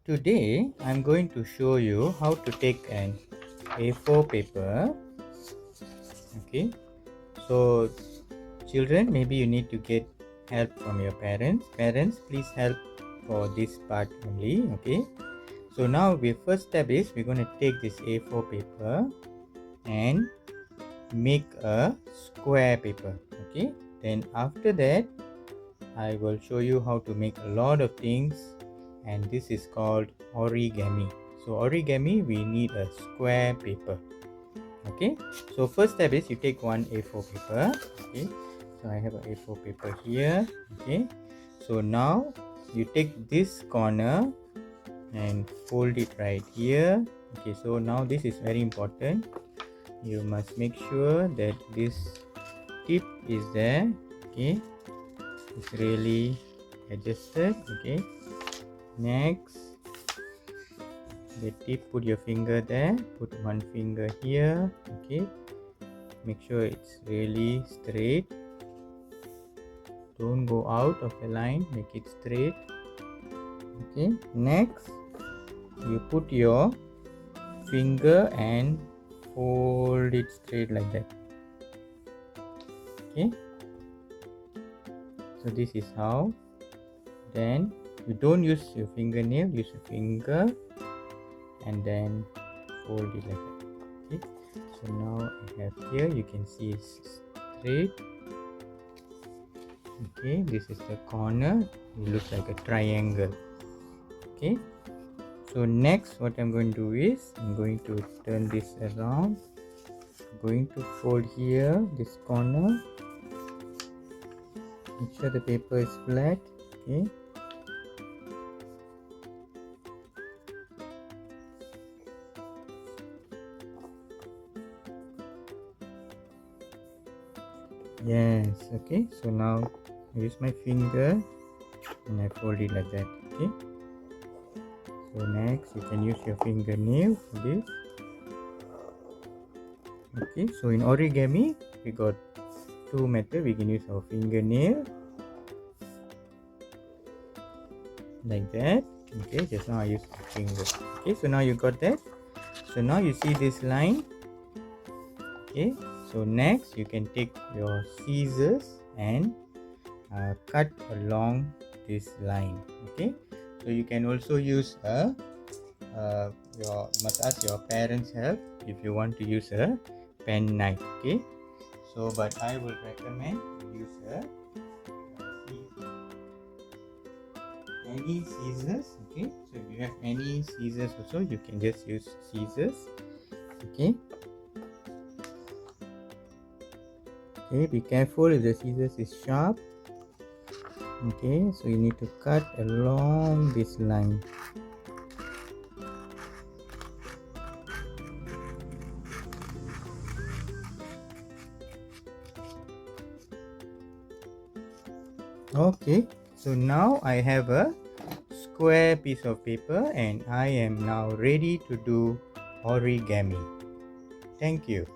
Today I'm going to show you how to take an A4 paper. Okay, so children, maybe you need to get help from your parents. Parents, please help for this part only. Okay, so now the first step is we're going to take this A4 paper and make a square paper. Okay, then after that I will show you how to make a lot of things, and this is called origami. So origami, we need a square paper. Okay, so first step is you take one A4 paper. Okay, so I have a A4 paper here. Okay, so now you take this corner and fold it right here. Okay, so now this is very important. You must make sure that this tip is there. Okay, it's really adjusted. Okay, next the tip, put your finger there, put one finger here. Okay, make sure it's really straight, don't go out of the line, make it straight. Okay, next you put your finger and fold it straight like that. Okay, so this is how. Then you don't use your fingernail, use your finger and then fold it like that. Okay, so now I have here, you can see it's straight. Okay, this is the corner, it looks like a triangle. Okay, so next what I'm going to do is I'm going to turn this around. I'm going to fold here this corner, make sure the paper is flat. Okay, yes. Okay, so now I use my finger and I fold it like that. Okay, so next you can use your fingernail for this. Okay, so in origami we got two methods. We can use our fingernail like that. Okay, just now I used my finger. Okay, so now you got that. So now you see this line. Okay, so next you can take your scissors and cut along this line. Okay, so you can also use you must ask your parents help if you want to use a pen knife. Okay, so but I will recommend you use any scissors. Okay, so if you have any scissors also, you can just use scissors. Okay, okay, be careful if the scissors is sharp. Okay, so you need to cut along this line. Okay, so now I have a square piece of paper and I am now ready to do origami. Thank you.